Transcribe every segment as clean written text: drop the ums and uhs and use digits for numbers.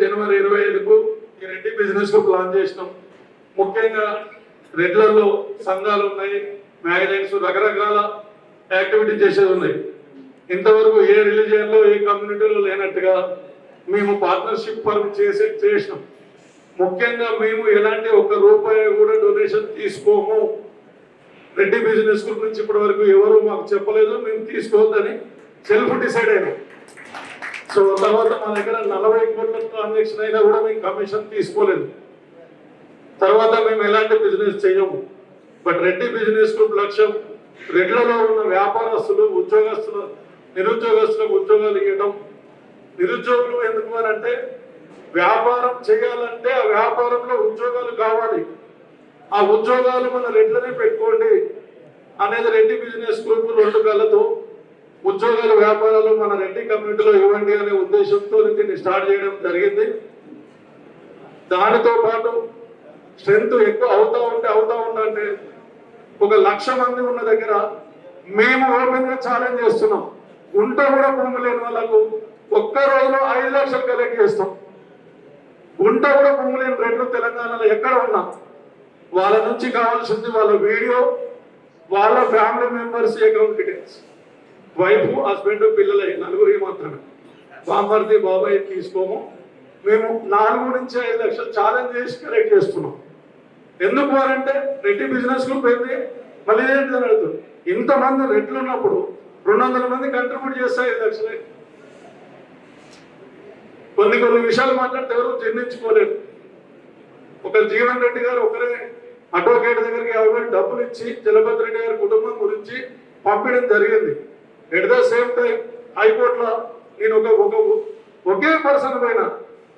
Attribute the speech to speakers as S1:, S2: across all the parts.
S1: జనవరి 25కు ఈ రెడ్డి బిజినెస్ కు ప్లాన్ చేసినాం. ముఖ్యంగా రెడ్లలో సంఘాలు ఉన్నాయి, మ్యాగజైన్స్, రకరకాల యాక్టివిటీ చేసేది ఉన్నాయి. ఇంతవరకు ఏ రిలీజియన్లో ఏ కమ్యూనిటీలో లేనట్టుగా మేము పార్ట్నర్షిప్ వర్క్ చేసినాం. ముఖ్యంగా మేము ఎలాంటి ₹1 కూడా డొనేషన్ తీసుకోము. రెడ్డి బిజినెస్ గ్రూప్ నుంచి ఇప్పటి వరకు ఎవరు మాకు చెప్పలేదు, మేము తీసుకోవద్దని సెల్ఫ్ డిసైడ్ అయినాం. సో తర్వాత మా దగ్గర 40 కోట్ల ట్రాన్సాక్షన్ అయినా కూడా మేము కమిషన్ తీసుకోలేదు. తర్వాత మేము ఎలాంటి బిజినెస్ చేయము. బట్ రెడ్డి బిజినెస్ గ్రూప్ లక్ష్యం రెడ్లలో ఉన్న వ్యాపారస్తులు, ఉద్యోగస్తులు, నిరుద్యోగస్తులకు ఉద్యోగాలు ఇవ్వడం. నిరుద్యోగులు ఎందుకు అని అంటే వ్యాపారం చేయాలంటే ఆ వ్యాపారంలో ఉద్యోగాలు కావాలి. ఆ ఉద్యోగాలు మన రెడ్లనే పెట్టుకోండి అనేది రెడ్డి బిజినెస్ గ్రూప్ 2 కళ్ళతో ఉద్యోగాలు, వ్యాపారాలు మన రెడ్డి కమ్యూనిటీలో ఇవ్వండి అనే ఉద్దేశంతో దీన్ని స్టార్ట్ చేయడం జరిగింది. దానితో పాటు స్ట్రెంత్ ఎక్కువ అవుతా ఉంటే 1,00,000 మంది ఉన్న దగ్గర మేము ఓపెన్ గా ఛాలెంజ్ చేస్తున్నాం. ఉంటే కూడా భూమి లేని వాళ్ళకు ఒక్క రోజులో 5 లక్షలు కలెక్ట్ చేస్తాం. ఉంటే కూడా భూమి లేని రెడ్లు తెలంగాణలో ఎక్కడ ఉన్నా వాళ్ళ నుంచి కావాల్సింది వాళ్ళ వీడియో, వాళ్ళ family members account details, wife, husband, పిల్లలై 4 మాత్రమే. బామ్మర్ది, బాబాయ్ తీసుకోము. మేము 4 నుంచి 5 లక్షలు ఛాలెంజ్ చేసి కలెక్ట్ చేస్తున్నాం. ఎందుకు అంటే రెడ్డి బిజినెస్ గ్రూప్ ఏంటి, మళ్ళీ ఏంటి అని అడుగుతుంది. ఇంతమంది రెడ్లు ఉన్నప్పుడు 200 మంది కంట్రిబ్యూట్ చేస్తే 5 లక్షలే. కొన్ని విషయాలు మాట్లాడితే ఎవరు జీర్ణించుకోలేదు. ఒక జీవన్ రెడ్డి గారు ఒకరే అడ్వకేట్ దగ్గరికి 50,000 డబ్బులు ఇచ్చి జలపతి రెడ్డి గారి కుటుంబం గురించి పంపించడం జరిగింది. ఎట్ ద సేమ్ టైం హైకోర్టులో నేను ఒకే పర్సన్ పైన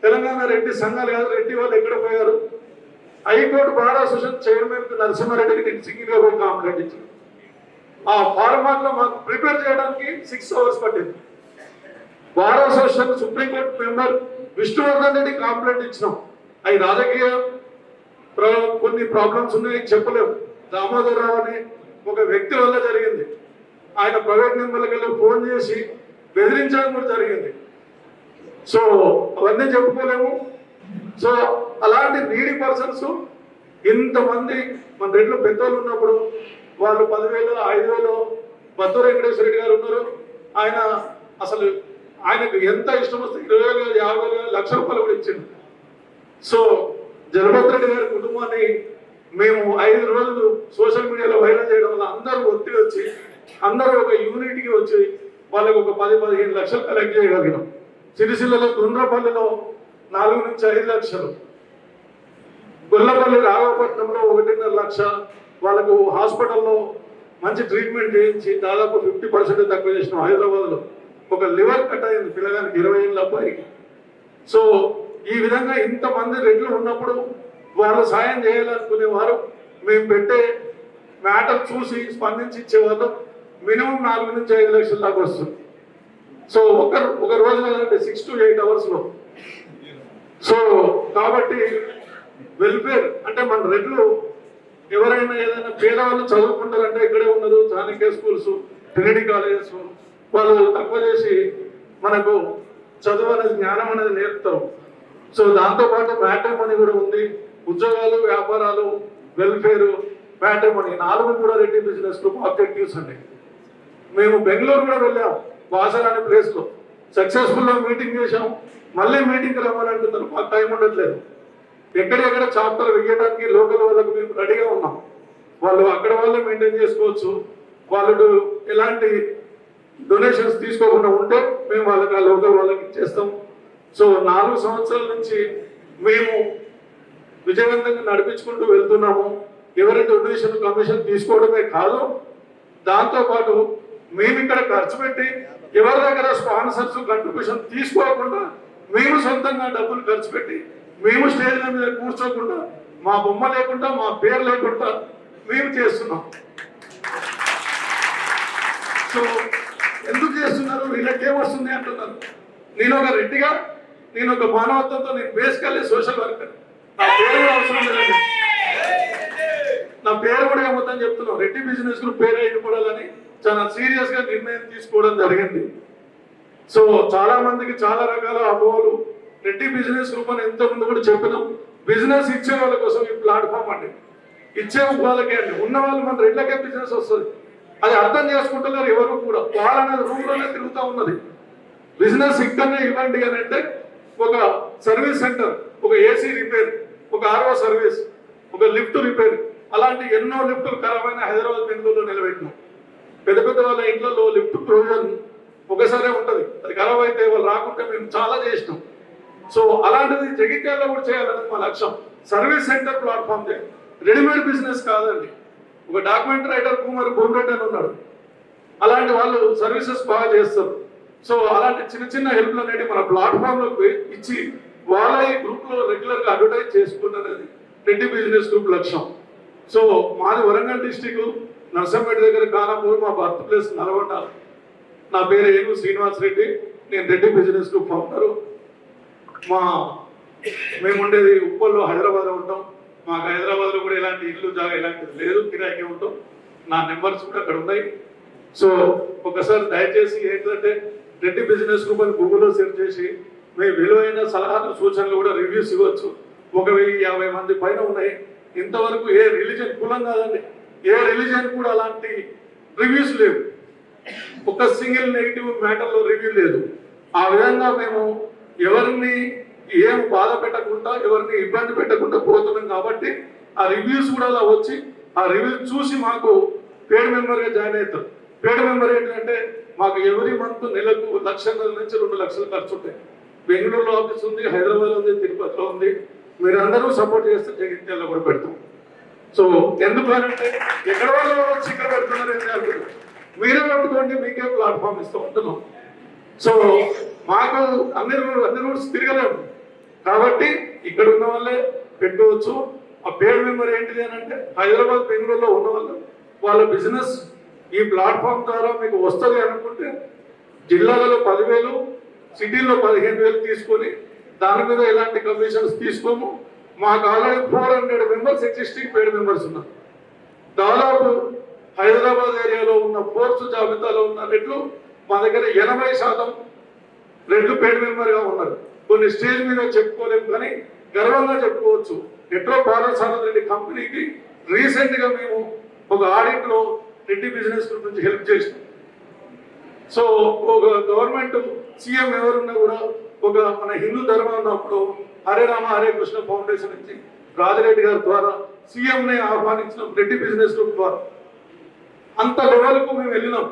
S1: తెలంగాణ రెడ్డి సంఘాలు కాదు, రెడ్డి వాళ్ళు ఎక్కడ పోయారు, హైకోర్టు బార్ అసోసియేషన్ చైర్మన్ నరసింహారెడ్డికి నేను సింగిల్ గా పోయి కంప్లైంట్ ఇచ్చాను. ఆ ఫార్మాట్ లో మాకు ప్రిపేర్ చేయడానికి 6 అవర్స్ పట్టింది. Bar association supreme court member Vishnuvardhan Reddy complaint ఇచ్చినాం. అవి రాజకీయ కొన్ని ప్రాబ్లమ్స్ ఉన్నాయి, చెప్పలేము. దామోదర్ రావు అనే ఒక వ్యక్తి వల్ల జరిగింది. ఆయన ప్రైవేట్ నెంబర్లకు వెళ్ళి ఫోన్ చేసి బెదిరించడం కూడా జరిగింది. సో అవన్నీ చెప్పుకోలేము. సో అలాంటి నీడీ పర్సన్స్ ఇంతమంది మన రెడ్లు పెద్దోళ్ళు ఉన్నప్పుడు వాళ్ళు 10,000, 5,000 బద్దూరు వెంకటేశ్వర రెడ్డి గారు ఉన్నారు. ఆయన అసలు ఆయనకు ఎంత ఇష్టం వస్తే 20,000, 50,000, ₹1,00,000 కూడా ఇచ్చింది. సో జలపతి రెడ్డి గారి కుటుంబాన్ని మేము 5 రోజులు సోషల్ మీడియాలో వైరల్ చేయడం వల్ల అందరూ ఒత్తిడి వచ్చి అందరూ ఒక యూనిట్కి వచ్చి వాళ్ళకు ఒక 10-15 లక్షలు కలెక్ట్ చేయగలిగినాం. సిరిసిల్లలో, దుండ్రపల్లిలో 4 నుంచి 5 లక్షలు, గొల్లపల్లి, రాఘవపట్నంలో 1.5 లక్ష, వాళ్ళకు హాస్పిటల్లో మంచి ట్రీట్మెంట్ చేయించి దాదాపు 50% తక్కువ చేసినాం. హైదరాబాద్లో ఒక లివర్ కట్ అయింది పిల్లగానికి, 20 ఏళ్ళ అబ్బాయికి. సో ఈ విధంగా ఇంతమంది రెడ్లు ఉన్నప్పుడు వాళ్ళు సాయం చేయాలనుకునేవారు. మేము పెట్టే మ్యాటర్ చూసి స్పందించి ఇచ్చేవాళ్ళు. మినిమం 4 నుంచి 5 లక్షల దాకా వస్తుంది. సో ఒక రోజు 6 to 8 అవర్స్లో. సో కాబట్టి వెల్ఫేర్ అంటే మన రెడ్లు ఎవరైనా ఏదైనా పేదవాళ్ళు చదువుకుంటారంటే ఇక్కడే ఉన్నారు, చాణక్య స్కూల్స్, ట్రినిటీ కాలేజెస్, వాళ్ళు తక్కువ చేసి మనకు చదువు అనేది, జ్ఞానం అనేది నేర్పుతారు. సో దాంతోపాటు మ్యాట్రిమోనీ కూడా ఉంది. ఉద్యోగాలు, వ్యాపారాలు, వెల్ఫేర్, మ్యాట్రిమోనీ 4 కూడా రెడ్డి బిజినెస్ గ్రూప్ ఆబ్జెక్టివ్స్ అండి. మేము బెంగళూరు కూడా వెళ్ళాం, వాసన అనే ప్లేస్లో సక్సెస్ఫుల్గా మీటింగ్ చేసాం. మళ్ళీ మీటింగ్కి రమ్మాలంటున్నారు, మాకు టైం ఉండట్లేదు. ఎక్కడెక్కడ చాప్టర్ వేయడానికి లోకల్ వాళ్ళకు మేము రెడీగా ఉన్నాం. వాళ్ళు అక్కడ వాళ్ళే మెయింటైన్ చేసుకోవచ్చు. వాళ్ళు ఎలాంటి డొనేషన్స్ తీసుకోకుండా ఉంటే మేము వాళ్ళకి ఆ లోకల్ వాళ్ళకి ఇచ్చేస్తాం. సో 4 సంవత్సరాల నుంచి మేము విజయవంతంగా నడిపించుకుంటూ వెళ్తున్నాము. ఎవరి డొనేషన్, కమిషన్ తీసుకోవడమే కాదు, దాంతోపాటు మేము ఇక్కడ ఖర్చు పెట్టి ఎవరి దగ్గర స్పాన్సర్స్ కంట్రిబ్యూషన్ తీసుకోకుండా మేము సొంతంగా డబ్బులు ఖర్చు పెట్టి మేము స్టేజ్ల మీద కూర్చోకుండా, మా బొమ్మ లేకుండా, మా పేరు లేకుండా మేము చేస్తున్నాం. సో ఎందుకు చేస్తున్నారు, వీళ్ళకి ఏమొస్తుంది అంటున్నారు. నేను ఒక రెడ్డిగా, నేను ఒక మానవత్వంతో, నేను బేసికల్లీ సోషల్ వర్కర్. నా పేరు కూడా అవసరం లేదండి, నా పేరు కూడా ఏమవుతుందని చెప్తున్నాం. రెడ్డి బిజినెస్ గ్రూప్ పేరు అయిపోవాలని చాలా సీరియస్ గా నిర్ణయం తీసుకోవడం జరిగింది. సో చాలా మందికి చాలా రకాల అపోహలు, రెడ్డి బిజినెస్ గ్రూప్ అని ఎంతమంది కూడా చెప్పినాం. బిజినెస్ ఇచ్చే వాళ్ళ కోసం ఈ ప్లాట్ఫామ్ అండి, ఇచ్చే వాళ్ళకే అండి. ఉన్న వాళ్ళు మన రెడ్లకే బిజినెస్ వస్తుంది. అది అర్థం చేసుకుంటున్నారు ఎవరు కూడా. వాళ్ళనేది రూమ్లోనే తిరుగుతూ ఉన్నది. బిజినెస్ ఇక్కడనే ఇవ్వండి అని అంటే ఒక సర్వీస్ సెంటర్, ఒక ఏసీ రిపేర్, ఒక ఆర్ఓ సర్వీస్, ఒక లిఫ్ట్ రిపేర్, అలాంటి ఎన్నో లిఫ్టులు ఖరాబ్ అయిన హైదరాబాద్ బెంగళూరులో నిలబెట్టినాం. పెద్ద పెద్ద వాళ్ళ ఇంట్లో లిఫ్ట్ ప్రొవిజన్ ఒకసారే ఉంటుంది, అది ఖరాబ్ అయితే వాళ్ళు రాకుంటే మేము చాలా చేసినాం. సో అలాంటిది జగిత్యాలలో కూడా చేయాలనేది మా లక్ష్యం. సర్వీస్ సెంటర్ ప్లాట్ఫామ్ చేయాలి, రెడీమేడ్ బిజినెస్ కాదండి. ఒక డాక్యుమెంట్ రైటర్ కుమార్ భూమిరెడ్డి అని ఉన్నాడు, అలాంటి వాళ్ళు సర్వీసెస్ బాగా చేస్తారు. సో అలాంటి చిన్న చిన్న హెల్ప్లు అనేవి మన ప్లాట్ఫామ్లోకి ఇచ్చి వాళ్ళ ఈ గ్రూప్లో రెగ్యులర్గా అడ్వర్టైజ్ చేసుకుంటున్నది రెడ్డి బిజినెస్ గ్రూప్ లక్ష్యం. సో మాది వరంగల్ డిస్టిక్ నర్సంపేట దగ్గర కానాపూర్, మా బర్త్ ప్లేస్ నల్గొండ. నా పేరు ఏను శ్రీనివాస్ రెడ్డి, నేను రెడ్డి బిజినెస్ గ్రూప్ ఫౌండరు. మేము ఉండేది ఉప్పల్లో, హైదరాబాద్లో ఉంటాం. మాకు హైదరాబాద్లో కూడా ఇలాంటి ఇల్లు జాగా ఇలాంటిది లేదు, కిరాయికి ఉంటాం. నా నెంబర్స్ కూడా అక్కడ ఉన్నాయి. సో ఒకసారి దయచేసి ఏంటంటే రెడ్డి బిజినెస్ గ్రూప్ అని గూగుల్లో సెర్చ్ చేసి మీ విలువైన సలహాలు సూచనలు కూడా రివ్యూస్ ఇవ్వచ్చు. 1050 మంది పైన ఉన్నాయి. ఇంతవరకు ఏ రిలీజన్, కులం కాదండి, ఏ రిలీజన్ కూడా అలాంటి రివ్యూస్ లేవు. ఒక సింగిల్ నెగిటివ్ మ్యాటర్లో రివ్యూ లేదు. ఆ విధంగా మేము ఎవరిని ఏం బాధ పెట్టకుండా, ఎవరిని ఇబ్బంది పెట్టకుండా పోతున్నాం. కాబట్టి ఆ రివ్యూస్ కూడా అలా వచ్చి ఆ రివ్యూస్ చూసి మాకు పేడ్ మెంబర్గా జాయిన్ అవుతారు. పేడ్ మెంబర్ ఏంటంటే మాకు ఎవరి మంత్ నెలకు 1,00,000 నుంచి 2 లక్షలు ఖర్చు ఉంటాయి. బెంగళూరులో ఆఫీస్ ఉంది, హైదరాబాద్లో ఉంది, తిరుపతిలో ఉంది. మీరందరూ సపోర్ట్ చేస్తే జగిత్యాలలో కూడా పెడతాం. సో ఎందుకు అంటే ఎక్కడ వాళ్ళు వచ్చి ఇక్కడ పెడుతున్నారు ఏం కాదు, మీరే పెట్టుకోండి, మీకే ప్లాట్ఫామ్ ఇస్తూ ఉంటున్నాం. సో మాకు అన్ని రూట్స్ తిరగలేము కాబట్టి ఇక్కడ ఉన్న వాళ్ళే పెట్టుకోవచ్చు. ఆ పేడ్ మెంబర్ ఏంటిది అని అంటే హైదరాబాద్, బెంగళూరులో ఉన్న వాళ్ళు వాళ్ళ బిజినెస్ ఈ ప్లాట్ఫామ్ ద్వారా మీకు వస్తుంది అనుకుంటే జిల్లాలలో 10,000, సిటీలో 15,000 తీసుకొని దాని మీద ఎలాంటి కమిషన్స్ తీసుకోము. మాకు ఆల్రెడీ 400 మెంబర్స్ ఎగ్జిస్టింగ్ పేడ్ మెంబర్స్ ఉన్నారు. దాదాపు హైదరాబాద్ ఏరియాలో ఉన్న ఫోర్స్ జాబితాలో ఉన్న రెడ్లు మా దగ్గర 80% రెడ్లు పేడ్ మెంబర్గా ఉన్నారు. కొన్ని స్టేజ్ మీద చెప్పుకోలేము కానీ గర్వంగా చెప్పుకోవచ్చు. ఎట్రో పాలసారథి రెడ్డి కంపెనీకి రీసెంట్గా మేము ఒక ఆడిట్లో రెడ్డి బిజినెస్ గ్రూప్ నుంచి హెల్ప్ చేసినాం. సో ఒక గవర్నమెంట్ సీఎం ఎవరున్నా కూడా ఒక మన హిందూ ధర్మం ఉన్నప్పుడు హరే రామ హరే కృష్ణ ఫౌండేషన్ నుంచి రాజిరెడ్డి గారి ద్వారా సీఎంని ఆహ్వానించిన రెడ్డి బిజినెస్ గ్రూప్ ద్వారా అంత లెవెల్కు మేము వెళ్ళినాం.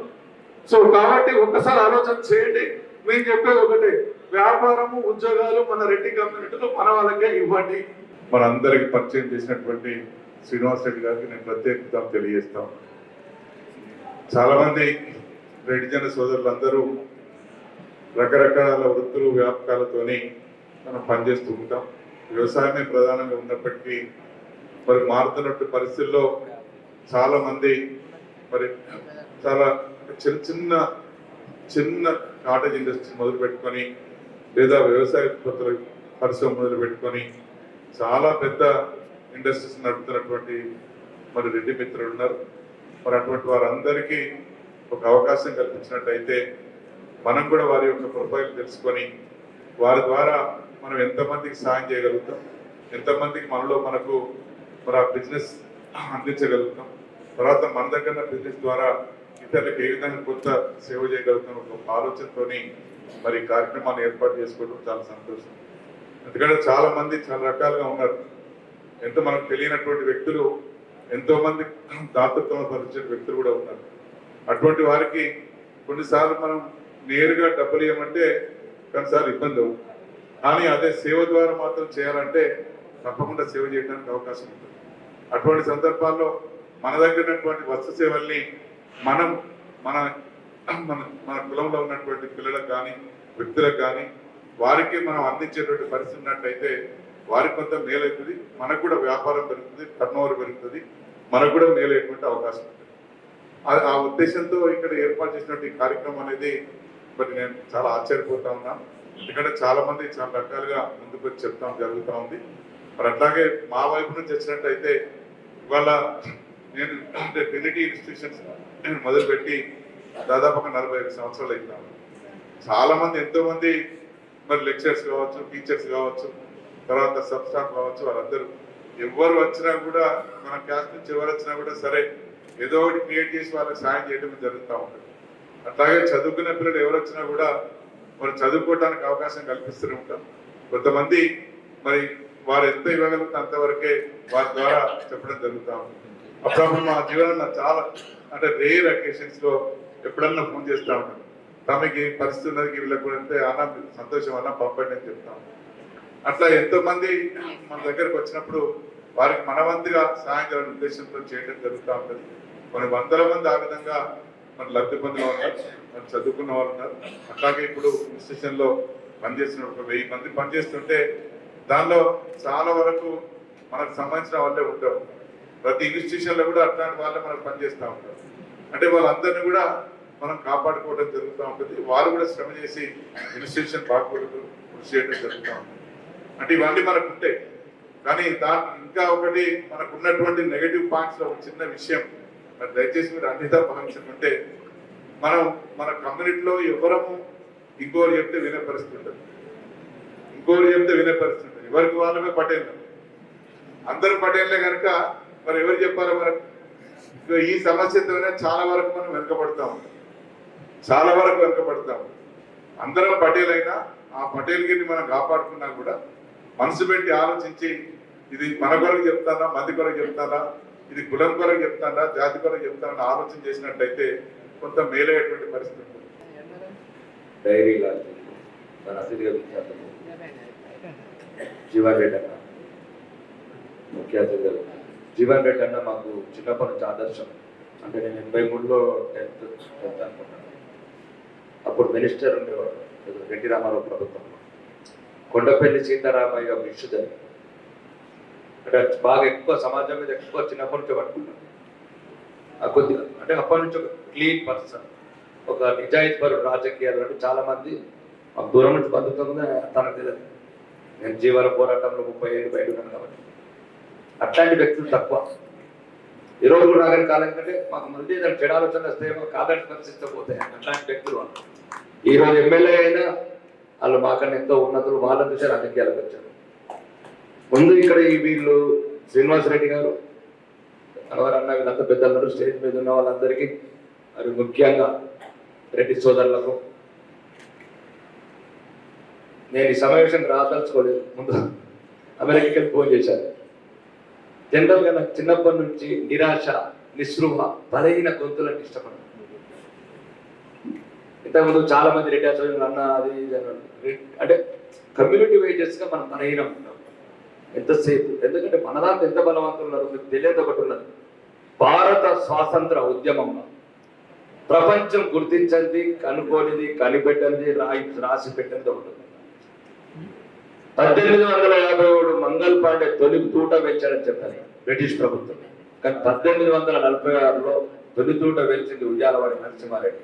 S1: సో కాబట్టి ఒక్కసారి ఆలోచన చేయండి. మేము చెప్పేది ఒకటే, వ్యాపారము, ఉద్యోగాలు మన రెడ్డి కమ్యూనిటీలో మన వాళ్ళకే ఇవ్వండి.
S2: మనందరికి పరిచయం చేసినటువంటి శ్రీనివాస్ రెడ్డి గారికి నేను ప్రత్యేకత తెలియజేస్తాం. చాలా మంది రెడ్డి జన సోదరులందరూ రకరకాల వృత్తులు, వ్యాపకాలతోని మనం పనిచేస్తూ ఉంటాం. వ్యవసాయమే ప్రధానంగా ఉన్నప్పటికీ మరి మారుతున్నట్టు పరిస్థితుల్లో చాలా మంది మరి చాలా చిన్న చిన్న కాటేజ్ ఇండస్ట్రీ మొదలు పెట్టుకొని లేదా వ్యవసాయ ఉత్పత్తుల పరిశ్రమ మొదలు పెట్టుకొని చాలా పెద్ద ఇండస్ట్రీస్ నడుపుతున్నటువంటి మరి రెడ్డి మిత్రులు ఉన్నారు. మరి అటువంటి వారందరికీ ఒక అవకాశం కల్పించినట్టయితే మనం కూడా వారి యొక్క ప్రొఫైల్ తెలుసుకొని వారి ద్వారా మనం ఎంతమందికి సాయం చేయగలుగుతాం, ఎంతమందికి మనకు మరి ఆ బిజినెస్ అందించగలుగుతాం, తర్వాత మన దగ్గర బిజినెస్ ద్వారా ఇతరులకు ఏ విధంగా కొంత సేవ చేయగలుగుతాం ఒక ఆలోచనతోని మరి కార్యక్రమాన్ని ఏర్పాటు చేసుకోవడం చాలా సంతోషం. ఎందుకంటే చాలా మంది చాలా రకాలుగా ఉన్నారు. ఎంతో మనకు తెలియనటువంటి వ్యక్తులు, ఎంతో మంది దాతృత్వం పరిచిన వ్యక్తులు కూడా ఉన్నారు. అటువంటి వారికి కొన్నిసార్లు మనం నేరుగా డబ్బులు ఇవ్వమంటే కొన్నిసార్లు ఇబ్బంది అవుతుంది. కానీ అదే సేవ ద్వారా మాత్రం చేయాలంటే తప్పకుండా సేవ చేయడానికి అవకాశం ఉంటుంది. అటువంటి సందర్భాల్లో మన దగ్గర ఉన్నటువంటి వస్తు సేవల్ని మనం మన మన మన కులంలో ఉన్నటువంటి పిల్లలకు కానీ వ్యక్తులకు కానీ వారికి మనం అందించేటువంటి పరిస్థితి ఉన్నట్టయితే వారికి కొంత మేలవుతుంది, మనకు కూడా వ్యాపారం పెరుగుతుంది, టర్నోవర్ పెరుగుతుంది, మనకు కూడా మేలయ్యేటువంటి అవకాశం ఉంటుంది. ఆ ఉద్దేశంతో ఇక్కడ ఏర్పాటు చేసినటువంటి కార్యక్రమం అనేది మరి నేను చాలా ఆశ్చర్యపోతా ఉన్నాను. ఎందుకంటే చాలా మంది చాలా రకాలుగా ముందుకు వచ్చి చెప్తాం జరుగుతూ ఉంది. మరి అట్లాగే మా వైపు నుంచి వచ్చినట్టయితే ఇవాళ నేను అంటే ట్రినిటీ ఇన్స్టిట్యూషన్స్ నేను మొదలుపెట్టి దాదాపు 45 సంవత్సరాలు అవుతాను. చాలా మంది ఎంతో మంది మరి లెక్చర్స్ కావచ్చు, టీచర్స్ కావచ్చు, తర్వాత సబ్ స్టాఫ్ కావచ్చు, వాళ్ళందరూ ఎవరు వచ్చినా కూడా మన క్లాస్ నుంచి ఎవరు వచ్చినా కూడా సరే ఏదో ఒకటి క్రియేట్ చేసి వాళ్ళకి సాయం చేయడం జరుగుతూ ఉంటుంది. అట్లాగే చదువుకునే పిల్లలు ఎవరు వచ్చినా కూడా మరి చదువుకోవడానికి అవకాశం కల్పిస్తూనే ఉంటాం. కొంతమంది మరి వారు ఎంత ఇవ్వగలిగితే అంతవరకే వారి ద్వారా చెప్పడం జరుగుతూ ఉంటుంది. అప్పుడప్పుడు మా జీవనంలో చాలా అంటే రేర్ అకేషన్స్ లో ఎప్పుడన్నా ఫోన్ చేస్తూ ఉంటాం, తమకి పరిస్థితి ఉన్నది వీళ్ళకి కూడా అంటే అన్న సంతోషం అన్న పంపండి అని చెప్తాం. అట్లా ఎంతో మంది మన దగ్గరకు వచ్చినప్పుడు వారికి మనవంతుగా సహాయం చేయాలనే ఉద్దేశంతో చేయడం జరుగుతూ ఉంటుంది. కొన్ని వందల మంది ఆ విధంగా మన లబ్ధి పొందిన ఉన్నారు, మన చదువుకున్న వాళ్ళు ఉన్నారు. అట్లాగే ఇప్పుడు ఇన్స్టిట్యూషన్ లో పనిచేస్తున్న ఒక 1000 మంది పనిచేస్తుంటే దానిలో చాలా వరకు మనకు సంబంధించిన వాళ్ళే ఉంటారు. ప్రతి ఇన్స్టిట్యూషన్ లో కూడా అట్లాంటి వాళ్ళే మనకు పనిచేస్తూ ఉంటారు. అంటే వాళ్ళందరినీ కూడా మనం కాపాడుకోవడం జరుగుతూ ఉంటుంది. వారు కూడా శ్రమ చేసి ఇన్స్టిట్యూషన్ బాగుపడుతూ కృషి చేయడం జరుగుతూ ఉంటుంది. అంటే ఇవన్నీ మనకు ఉంటాయి. కానీ ఇంకా ఒకటి మనకు ఉన్నటువంటి నెగటివ్ పాయింట్స్ లో ఒక చిన్న విషయం మరి దయచేసి మీరు అన్నిదా భావించుకుంటే, మనం మన కమ్యూనిటీలో ఎవరము ఇంకోరు చెప్తే వినే పరిస్థితి ఉంటుంది, ఇంకోరు చెప్తే వినే పరిస్థితి ఉంటుంది. ఎవరికి వాళ్ళమే పటేళ్ళు, అందరూ పటేళ్ళే కనుక మరి ఎవరు చెప్పారో మనకు ఈ సమస్యతోనే చాలా వరకు మనం వెనుకబడతాము, చాలా వరకు వెనుకబడతాము. అందరం పటేల్ అయినా ఆ పటేల్ గిరిని మనం కాపాడుకున్నా కూడా మనసు పెట్టి ఆలోచించి ఇది మన కొరకు చెప్తానా, మంది కొరకు చెప్తానా, ఇది కులం కొరకు చెప్తానా, జాతి కొరకు చెప్తానా ఆలోచన చేసినట్టయితే కొంత మేలయ్యేటువంటి పరిస్థితి ఉంటుంది.
S3: డైరీ లాంటి మన అతిథిగా విద్యార్థులు జీవన్ రెడ్డి అన్న ముఖ్య అతిథిగా. జీవన్ రెడ్డి అన్న మాకు చిన్నప్పటి నుంచి ఆదర్శం. అంటే నేను 83లో 10th అనుకుంటాను. అప్పుడు మినిస్టర్ ఉండేవాడు ఎన్టీ రామారావు ప్రభుత్వంలో. కొండపల్లి సీతారామయ్య ఇష్యూ జరిగింది. అంటే బాగా ఎక్కువ సమాజం మీద ఎక్కువ చిన్నప్పటి నుంచి పట్టుకున్నాను. కొద్దిగా అంటే అప్పటి నుంచి ఒక క్లీన్ పర్సన్, ఒక నిజాయితీపరుడు రాజకీయాలు. అంటే చాలా మంది మాకు దూరం నుంచి బతుకుతుందో తనకు తెలియదు. నేను జీవన పోరాటంలో 30 ఏళ్ళు బయట ఉన్నాను కాబట్టి అట్లాంటి వ్యక్తులు తక్కువ. ఈరోజు కూడా రాగని కాలం కంటే మాకు మళ్ళీ దాని చెడు ఆలోచన వస్తే కాదని పరిస్థితిపోతాయి అట్లాంటి వ్యక్తులు వాళ్ళు. ఈరోజు ఎమ్మెల్యే అయినా వాళ్ళు మాకన్నా ఎంతో ఉన్నతులు, వాళ్ళ చూసే రాజకీయాలకు వచ్చారు. ముందు ఇక్కడ వీళ్ళు శ్రీనివాసరెడ్డి గారు అనవరన్న వీళ్ళంతా పెద్దలందరూ స్టేజ్ మీద ఉన్న వాళ్ళందరికీ మరి ముఖ్యంగా రెడ్డి సోదరులకు నేను ఈ సమావేశానికి రాదలుచుకోలేదు. ముందు అమెరికాకి ఫోన్ చేశాను. జనరల్గా నాకు చిన్నప్పటి నుంచి నిరాశ, నిస్పృహ, బలహీన గొంతులంటే ఇష్టపడను. ఇంతకుముందు చాలా మంది రెడ్డి అసలు అన్న అది అంటే కమ్యూనిటీ వైజెస్గా మనం బలహీనం ఉంటాం ఎంతసేపు. ఎందుకంటే మన దాంట్లో ఎంత బలవంతులు ఉన్నారు మీకు తెలియదు. ఒకటి ఉన్నది, భారత స్వాతంత్ర ఉద్యమంలో ప్రపంచం గుర్తించింది, కనుకోనిది, కనిపెట్టింది, రాసి పెట్టింది ఒకటి. 1857 మంగల్ పాండే తొలి తూట వేల్చాడని చెప్పారు బ్రిటిష్ ప్రభుత్వం. కానీ 1846లో తొలి తూట వేల్చింది ఉయ్యాలవాడి నరసింహారెడ్డి.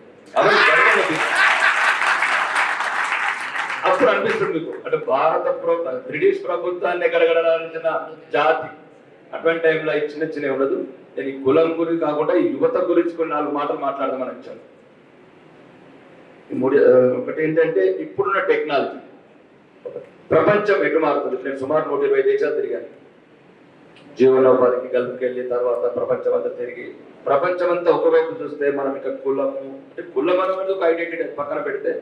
S3: అప్పుడు అనిపిస్తుంది మీకు అంటే బ్రిటిష్ ప్రభుత్వాన్ని గడగడాల్సిన జాతి అటువంటి టైంలో ఈ చిన్న చిన్న ఉండదు. నేను ఈ కులం గురించి కాకుండా ఈ యువత గురించి కొన్ని 4 మాటలు మాట్లాడదామని వచ్చాను. ఒకటి ఏంటంటే ఇప్పుడున్న టెక్నాలజీ ప్రపంచం ఎటు మారుతుంది. నేను సుమారు 120 దేశాలు తిరిగాను. జీవనోపాధికి గల్ఫ్కి వెళ్ళి తర్వాత ప్రపంచం అంతా తిరిగి ప్రపంచం అంతా ఒకవైపు చూస్తే మనం ఇక కులము అంటే కులం అనేది ఒక ఐడెంటిటీ పక్కన పెడితే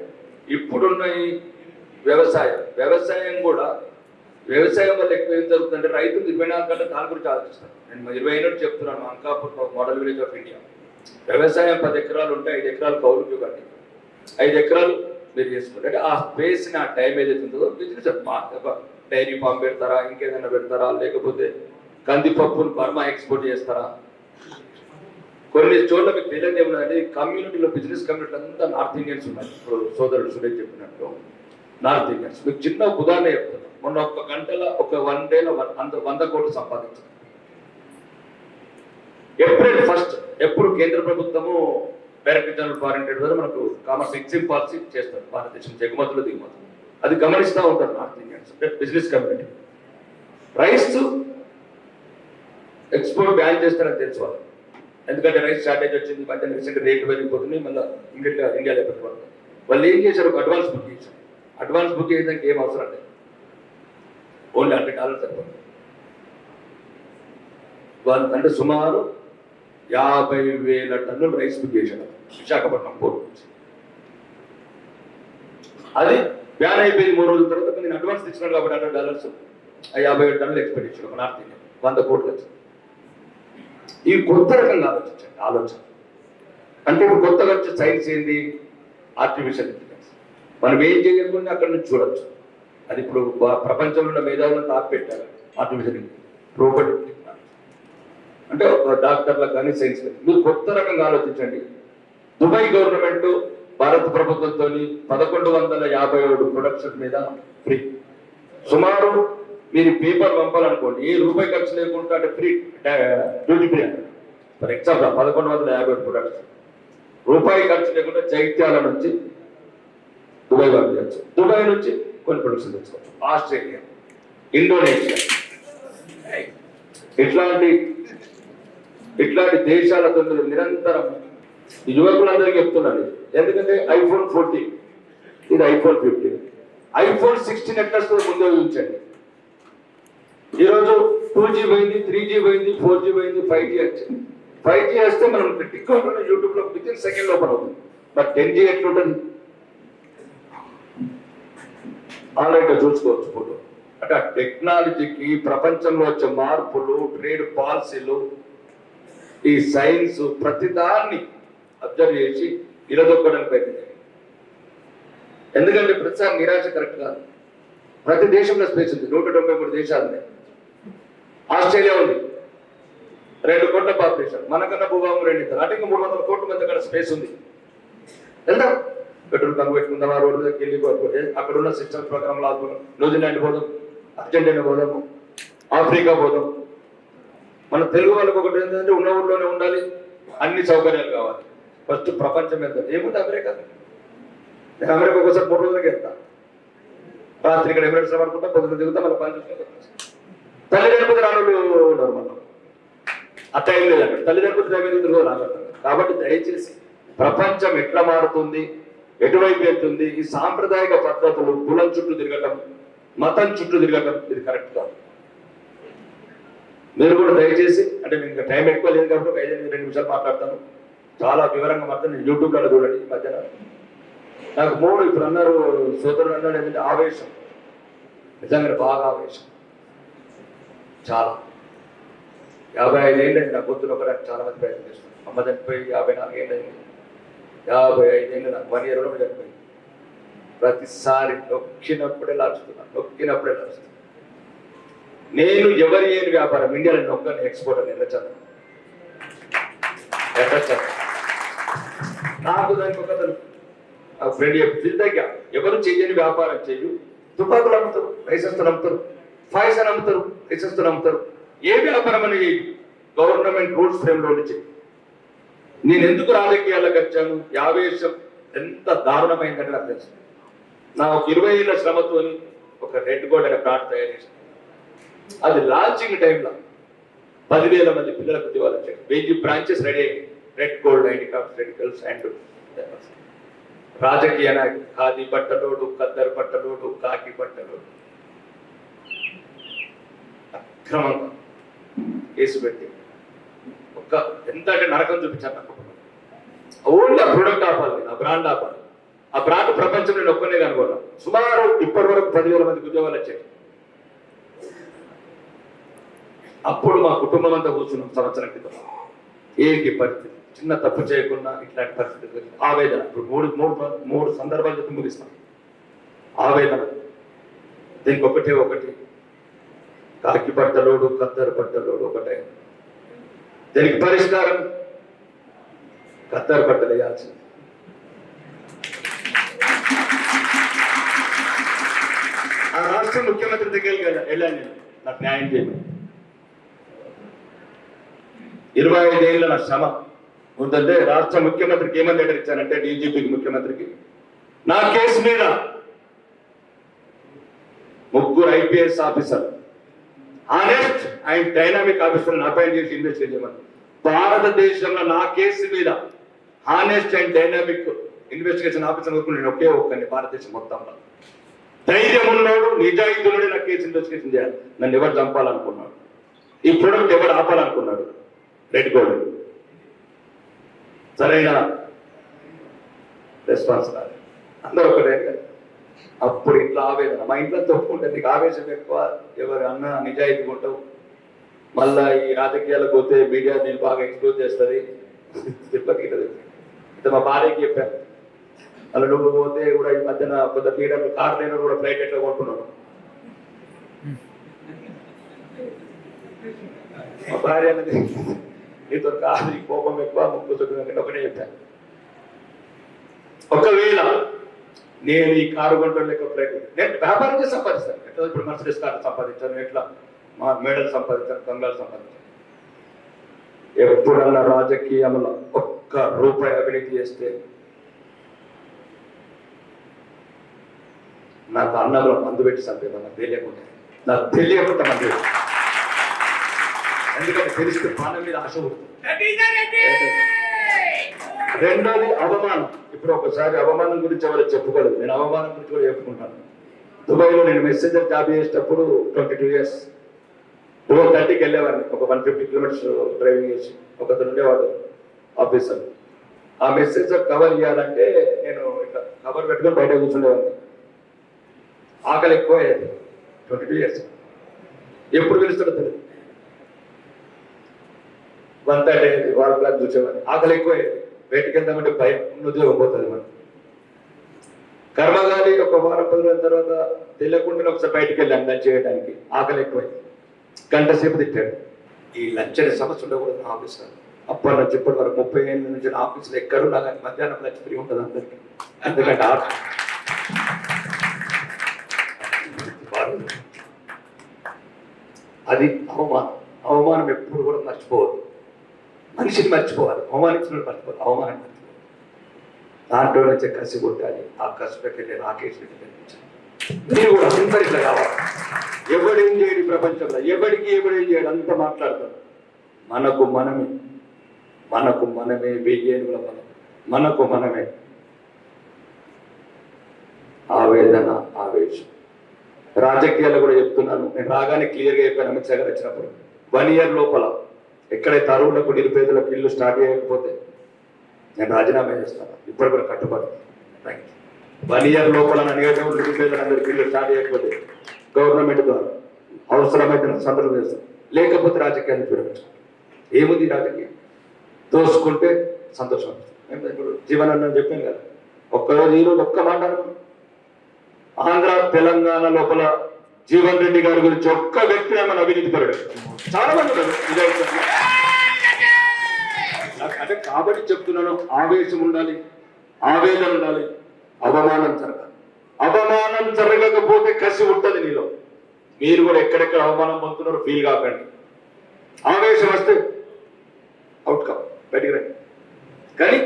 S3: ఇప్పుడున్న ఈ వ్యవసాయం కూడా వ్యవసాయం వల్ల ఎక్కువ ఏం జరుగుతుందంటే రైతులు 24 గంటలు దాని గురించి ఆలోచిస్తారు. నేను 25 నుండి చెప్తున్నాను. Ankapur model village of India వ్యవసాయం 10 ఎకరాలు ఉంటే 5 ఎకరాలు కౌలుకి ఇవ్వండి, 5 ఎకరాలు మీరు చేసుకుంటే అంటే ఆ స్పేస్ ఆ టైం ఏదైతే ఉంటుందో బిజినెస్ డైరీ ఫామ్ పెడతారా, ఇంకేదైనా పెడతారా, లేకపోతే కందిపప్పును బర్మా ఎక్స్పోర్ట్ చేస్తారా. కొన్ని చోట్ల మీకు తెలియదు ఏమన్నారంటే కమ్యూనిటీలో బిజినెస్ కమ్యూనిటీ అంతా నార్త్ ఇండియన్స్ ఉన్నారు. ఇప్పుడు సోదరుడు సురేష్ చెప్పినట్టు నార్త్ ఇండియన్స్. మీకు చిన్న ఉదాహరణ చెప్తున్నాను. మొన్న 1 గంటలో ఒక 1 డేలో 100 కోట్లు సంపాదించారు. ఏప్రిల్ 1 ఎప్పుడు కేంద్ర ప్రభుత్వము డైరెక్టర్ జనరల్ ఫారిన్ ట్రేడ్ ద్వారా మనకు కామర్స్ ఎగ్జిమ్ పాలసీ చేస్తారు భారతదేశం ఎగుమతులు దిగుమతులు. అది గమనిస్తూ ఉంటారు north Indians business community. Rice export ban చేస్తారని తెలుసు వాళ్ళు. ఎందుకంటే రైస్ షార్టేజ్ వచ్చింది, మధ్య రీసెంట్ రేట్లు పెరిగిపోతుంది, మళ్ళీ ఇండియాలో పెట్టుకోవాలి. వాళ్ళు ఏం చేశారు, ఒక అడ్వాన్స్ బుక్ చేశారు. అడ్వాన్స్ బుక్ చేయడానికి ఏం అవసరం లేదు, ఓన్లీ $100 సరిపోతుంది. అంటే సుమారు 50,000 టన్నులు రైస్ బుక్ చేశాను విశాఖపట్నం పోర్ట్ నుంచి. అది బ్యాన్ అయిపోయింది 3 రోజుల తర్వాత. నేను అడ్వాన్స్ తెచ్చినాను కాబట్టి $100 50,000 టన్నులు ఎక్స్పెక్ట్ చేశాను నార్త్ ఇండియా 100 కోట్లు వచ్చింది. ఈ కొత్త రకంగా ఆలోచించండి, ఆలోచన అంటే ఇప్పుడు కొత్తగా వచ్చే సైన్స్ ఏంది, ఆర్టిఫిషియల్ ఇంటెలిజెన్స్. మనం ఏం చేయకుండా అక్కడ నుంచి చూడొచ్చు. అది ఇప్పుడు ప్రపంచంలో ఉన్న మేధావులను తాపెట్టారు ఆర్టిఫిషియల్ ఇంటెలిజెన్స్, రోబోటిక్ టెక్నాలజీ. అంటే డాక్టర్లకు కానీ సైన్స్ కానీ మీరు కొత్త రకంగా ఆలోచించండి. దుబాయ్ గవర్నమెంట్ భారత ప్రభుత్వంతో 1157 ప్రొడక్షన్ మీద ఫ్రీ. సుమారు మీరు పేపర్ పంపాలనుకోండి, ఏ రూపాయి ఖర్చు లేకుండా అంటే ఫ్రీ డ్యూటీ ఫ్రీ అంటే ఫర్ ఎగ్జాంపుల్ 1157 ప్రొడక్ట్స్ రూపాయి ఖర్చు లేకుండా చైత్యాల నుంచి దుబాయ్ పంపించవచ్చు. దుబాయ్ నుంచి కొన్ని ప్రొడక్షన్ తెచ్చుకోవచ్చు. ఆస్ట్రేలియా, ఇండోనేషియా ఇట్లాంటి దేశాలతో నిరంతరం ఈ యువకులందరికీ చెప్తున్నాను. ఎందుకంటే iPhone 14 ఇది iPhone 15, iPhone 16 ఎట్లా ముందే ఊహించండి. ఈరోజు 2G పోయింది, 3G పోయింది, 4G పోయింది, 5G వచ్చింది. 5G వస్తే మనం టిక్టాక్ యూట్యూబ్ లో విత్ ఇన్ సెకండ్ ఓపెన్ అవుతుంది. మరి 10G ఎట్లుంటుంది ఆన్లైన్ లో చూసుకోవచ్చు ఫోటో. అంటే టెక్నాలజీకి ప్రపంచంలో వచ్చే మార్పులు, ట్రేడ్ పాలసీలు, ఈ సైన్స్ ప్రతిదాన్ని అబ్జర్వ్ చేసి ఇరదొక్కడానికి ప్రయత్నం. ఎందుకంటే ప్రతిసారి నిరాశ కరెక్ట్ కాదు. ప్రతి దేశంలో స్పేస్ ఉంది. 193 దేశాలు ఉన్నాయి. ఆస్ట్రేలియా ఉంది 2 కోట్ల పాపులేషన్, మనకన్నా భూభాగం 2 అంటే ఇంకా 300 కోట్ల మంది అక్కడ స్పేస్ ఉంది. వెళ్దాం, పెట్రోల్ బంక్ పెట్టుకుందాం, ఆ రోడ్డు దగ్గరికి వెళ్ళి అక్కడ ఉన్న సిస్టమ్ ప్రకారం లాగుతున్నాం. న్యూజిలాండ్ పోదాం, అర్జెంటీనా పోదాము, ఆఫ్రికా పోదాం. మన తెలుగు వాళ్ళకి ఒకటి ఏంటంటే ఉన్న ఊళ్ళోనే ఉండాలి, అన్ని సౌకర్యాలు కావాలి. ఫస్ట్ ప్రపంచం వెళ్తాం. ఏముంది అమెరికా? నేను అమెరికా ఒకసారి 3 రోజులకి వెళ్తాను. రాత్రి ఇక్కడ ఎమిరేట్స్ పడుకుంటా, పొద్దున దిగుతాం, మళ్ళీ పని చూసుకుంటాం. తల్లిదండ్రులు రానులు ఉన్నారు మనం, ఆ టైం లేదంటే తల్లిదండ్రులు రాగలుగుతారు. కాబట్టి దయచేసి ప్రపంచం ఎట్లా మారుతుంది, ఎటువైపు వెళ్తుంది, ఈ సాంప్రదాయిక పద్ధతులు కులం చుట్టూ తిరగటం, మతం చుట్టూ తిరగటం ఇది కరెక్ట్ కాదు. మీరు కూడా దయచేసి, అంటే మీకు ఇంకా టైం ఎక్కువ లేదు కాబట్టి 5-2 నిమిషాలు మాట్లాడతాను. చాలా వివరంగా మాత్రం నేను యూట్యూబ్లో చూడండి. ఈ మధ్యన నాకు 3 ఇప్పుడు అన్నారు సోదరులు అన్నాడు ఏంటంటే ఆవేశం, నిజంగా బాగా ఆవేశం. చాలా 55 ఏళ్ళు అయింది నా పొద్దున ఒకడానికి చాలా మంది ప్రయత్నం చేస్తున్నాను. అమ్మ చనిపోయి 54 ఏళ్ళు అయింది. 55 ఏళ్ళు నాకు 1 year కూడా చనిపోయింది. ప్రతిసారి నొక్కినప్పుడే లాచుతున్నాను. నేను ఎవరి ఏని వ్యాపారం ఇండియాలో నొక్కని ఎక్స్పోర్టర్ ఎర్రచాను. నాకు దానికి ఒక ఫ్రెండ్ దగ్గర ఎవరు చెయ్యని వ్యాపారం చెయ్యు. తుపాకులు అమ్ముతారు, లైసెన్స్లు అమ్ముతారు, పాయసాలు అమ్ముతారు, లైసెన్స్లు అమ్ముతారు. ఏ వ్యాపారం అని గవర్నమెంట్ రూల్స్ ఫ్రేమ్లో చెయ్యి. నేను ఎందుకు రాజకీయాలకు వచ్చాను, ఆవేశం ఎంత దారుణమైందంటే నాకు తెలుసు. నా 20 ఏళ్ళ శ్రమతో ఒక రెడ్ గోల్డ్ అనే ప్లాట్ తయారు చేశాను. అది లాంచింగ్ టైంలో 10,000 మంది పిల్లలకు ఉద్యోగాలు వచ్చాయి. 1000 బ్రాంచెస్ రెడీ అయ్యాయి. రెడ్ గోల్డ్ హ్యాండిక్రాఫ్ట్స్, రెడికల్స్ అండ్ రాజకీయ నాయకులు ఖాదీ బట్టలోడు, ఖద్దరు బట్టలోడు, కాకి బట్టలోడు అక్రమంగా కేసు పెట్టి ఎంత అంటే నరకం చూపించాను. ఓన్లీ ఆ ప్రొడక్ట్ ఆపాలి, ఆ బ్రాండ్ ఆపాలి. ఆ బ్రాండ్ ప్రపంచం నేను ఒక్కనే కనుగొన్నాను. సుమారు ఇప్పటి వరకు 10,000 మందికి ఉద్యోగాలు వచ్చాయి. అప్పుడు మా కుటుంబం అంతా కూర్చున్నాం సంవత్సరం క్రితం. ఏంటి పరిస్థితి, చిన్న తప్పు చేయకుండా ఇట్లాంటి పరిస్థితి, ఆవేదన. ఇప్పుడు మూడు సందర్భాలు చెప్పి ముగిస్తాం. ఆవేదన దీనికి ఒకటి కాకి బట్టలోడు, కద్దరు బట్టలోడు ఒకటే. దీనికి పరిష్కారం కద్దరు బట్టలు వేయాల్సింది. ఆ రాష్ట్ర ముఖ్యమంత్రి దగ్గరికి వెళ్ళాను, నాకు న్యాయం చేయమని. 25 ఏళ్ళ నా శ్రమ ఉందంటే రాష్ట్ర ముఖ్యమంత్రికి ఏమని లెటర్ ఇచ్చానంటే, డీజీపీకి, ముఖ్యమంత్రికి నా కేసు మీద 3 IPS officer honest and dynamic ఆఫీసర్ని అపాయింట్ చేసి ఇన్వెస్టిగేట్ చేయమని. భారతదేశంలో నా కేసు మీద honest and dynamic investigation officer వరకు నేను ఒకే ఒక్కని భారతదేశం మొత్తంలో. ధైర్యం ఉన్నాడు, నిజాయితీలోనే నాకు కేసు ఇన్వెస్టిగేషన్ చేయాలి. నన్ను ఎవరు చంపాలనుకున్నాడు, ఈ ప్రొడక్ట్ ఎవరు ఆపాలనుకున్నాడు, రెడ్ గోల్డ్ సరైన రెస్పాన్స్ రాదు. అందరూ ఒకటే. అప్పుడు ఇట్లా ఆవేదన, మా ఇంట్లో తప్పుకుంటే నీకు ఆవేశం ఎక్కువ, ఎవరు అన్న నిజాయితీ ఉంటావు, మళ్ళా ఈ రాజకీయాలకు పోతే మీడియా నేను బాగా ఎక్స్పోజ్ చేస్తుంది. తిరుపతికి అంటే మా భార్యకి చెప్పాను, అలా నువ్వు పోతే కూడా ఈ మధ్యన కొంత లీడర్లు కార్ లేని కూడా ఫ్లైట్ ఎట్లా కొంటున్నాడు. మా భార్య అన్నది నీతో కాదు, ఈ కోపం ఎక్కువ, ముక్కు చుట్టూ ఒకటే చెప్పాను. ఒకవేళ నేను ఈ కారు కొంటాను లేక ఫ్లైట్, నేను వ్యాపారం చేసి సంపాదిస్తాను. ఎట్లా ఇప్పుడు మర్సిడీస్ కారు సంపాదించాను, ఎట్లా మా మెడల్ సంపాదించాను, బంగారు సంపాదించాను. ఎప్పుడన్నా రాజకీయంలో ఒక్క రూపాయి అవినీతి చేస్తే నాకు అన్నంలో మందు పెట్టి చంపేది, నాకు తెలియకుండా మందు పెట్టి. ఎందుకంటే తెలిస్తే ప్రాణం మీద ఆశ ఉంటుంది. రెండోది అవమానం. ఇప్పుడు ఒకసారి అవమానం గురించి ఎవరు చెప్పుకోలేదు, నేను అవమానం గురించి కూడా చెప్పుకుంటాను. దుబాయ్లో నేను మెసేంజర్ జాబ్ చేసేటప్పుడు 22 years 4:30కి వెళ్ళేవాడిని. ఒక 150 kilometers డ్రైవింగ్ చేసి ఒకతను ఉండేవాడు ఆఫీసర్. ఆ మెసేంజర్ కవర్ ఇవ్వాలంటే నేను ఇట్లా కవర్ పెట్టుకొని బయట కూర్చుండేవాడిని. ఆకలి ఎక్కువ అయ్యేది. 22 years ఎప్పుడు పిలుస్తుందో తెలియదు. 1:30 వాళ్ళ క్లాస్ చూసేవాడిని. ఆకలి ఎక్కువ అయ్యేది. బయటకు వెళ్దామంటే భయం, ఉద్యోగం పోతుంది మనం. కర్మగాలి ఒక వారం 10 రోజుల తర్వాత తెలియకుండా ఒకసారి బయటకు వెళ్ళాను లంచ్ చేయడానికి. ఆకలి ఎక్కువైంది. గంట సేపు తిట్టాడు. ఈ లంచ్ అనే సమస్య ఉండకూడదు నా ఆఫీస్లో. అప్పటి నుంచి ఇప్పటి వరకు 30 ఏళ్ళ నుంచి నా ఆఫీస్లో ఎక్కడూ నాకు మధ్యాహ్నం లంచ్ ఫ్రీ ఉంటుంది అందరికీ. ఎందుకంటే అది అవమానం. అవమానం ఎప్పుడు కూడా మర్చిపోవద్దు. మనిషిని మర్చిపోవాలి, అవమానించిన మర్చిపోవాలి, అవమానం మర్చిపోవాలి. దాంట్లో నుంచి కసి కొట్టాలి. ఆ కసిలోకి వెళ్ళి రాకేష్ రెడ్డి కనిపించాలి. మీరు కూడా అందరికీ కావాలి. ఎవడేం చేయడు ప్రపంచంలో, ఎవడికి ఎవడేం చేయడు, అంతా మాట్లాడతారు. మనకు మనమే, మనకు మనమే, వెయ్యేనుగుల మనకు మనమే. ఆవేదన, ఆవేశం. రాజకీయాల్లో కూడా చెప్తున్నాను, నేను రాగానే క్లియర్గా చెప్పాను. అమిత్ షా గారు వచ్చినప్పుడు 1 year లోపల ఎక్కడైతే అరువులకు నిరుపేదలకు ఇల్లు స్టార్ట్ చేయకపోతే నేను రాజీనామా చేస్తాను. ఇప్పుడు కూడా కట్టుబడి 1 year లోపల నా నియోజకవర్గం నిరుపేదలందరికీ ఇల్లు స్టార్ట్ చేయకపోతే గవర్నమెంట్ ద్వారా అవసరమైతే సందర్భం చేస్తాను. లేకపోతే రాజకీయాన్ని చూడవచ్చు. ఏముంది రాజకీయం? దోసుకుంటే సంతోషం. ఇప్పుడు జీవనాన్ని చెప్పాను కదా, ఒక్కరోజు ఈరోజు ఒక్క మాట ఆంధ్ర తెలంగాణ లోపల జీవన్ రెడ్డి గారి గురించి ఒక్క వ్యక్తి మన అవినీతి పరుడు. చాలా మంది ఉన్నారు. అంటే కాబట్టి చెప్తున్నాను, ఆవేశం ఉండాలి, ఆవేదన ఉండాలి, అవమానం జరగాలి. అవమానం జరగకపోతే కసి ఉంటుంది నీలో. మీరు కూడా ఎక్కడెక్కడ అవమానం పొందుతున్నారో ఫీల్ కాకండి. ఆవేశం వస్తే అవుట్ కమ్, బయటికి రండి. కానీ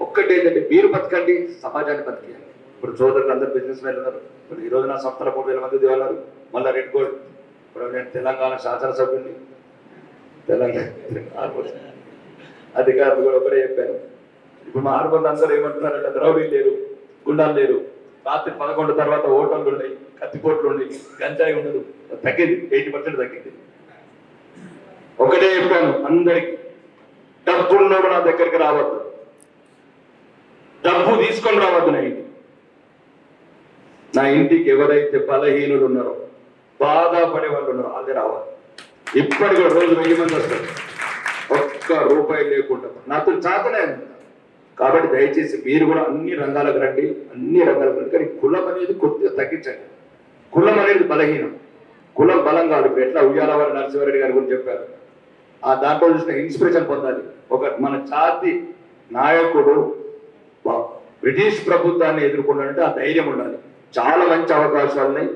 S3: ఒక్కటి ఏంటంటే మీరు బతకండి, సమాజాన్ని బతికేయాలి. ఇప్పుడు సోదరులు అందరూ బిజినెస్ మ్యాన్ ఉన్నారు. ఇప్పుడు ఈ రోజు నా సంస్థలో 3,000 మంది ఉద్యోగాలు. మళ్ళీ రెడ్ గోల్డ్. ఇప్పుడు నేను తెలంగాణ శాసనసభ్యుని, తెలంగాణ అధికారులు కూడా ఒకటే చెప్పాను. ఇప్పుడు మా ఆడపడులు అందరూ ఏమంటున్నారంటే ద్రౌడీలు లేరు, గుండాలు లేరు, రాత్రి 11 తర్వాత ఓటర్లు ఉన్నాయి, కత్తిపోట్లు ఉన్నాయి, గంజాయి ఉండదు. తగ్గింది, 80% తగ్గింది. ఒకటే చెప్పాను అందరికి, డబ్బున్నోడు నా దగ్గరికి రావద్దు, డబ్బు తీసుకొని రావద్దు నా ఇంటికి. నా ఇంటికి ఎవరైతే బలహీనులు ఉన్నారో, బాధపడే వాళ్ళు ఉన్నారో అదే రావాలి. ఇప్పటికీ రోజు 1000 మంది వస్తారు, ఒక్క రూపాయి లేకుండా. నాతో చాతనే. కాబట్టి దయచేసి మీరు కూడా అన్ని రంగాలకు రండి, అన్ని రంగాలకు రండి. కానీ కులం అనేది కొద్దిగా తగ్గించండి. కులం అనేది బలహీనం, కులం బలం కాదు. ఇప్పుడు ఎట్లా ఉయ్యాలవారి నరసింహారెడ్డి గారి గురించి చెప్పారు, ఆ దాంట్లో చూసిన ఇన్స్పిరేషన్ పొందాలి. ఒక మన జాతి నాయకుడు బ్రిటిష్ ప్రభుత్వాన్ని ఎదుర్కొన్నాడంటే ఆ ధైర్యం ఉండాలి. చాలా మంచి అవకాశాలున్నాయి.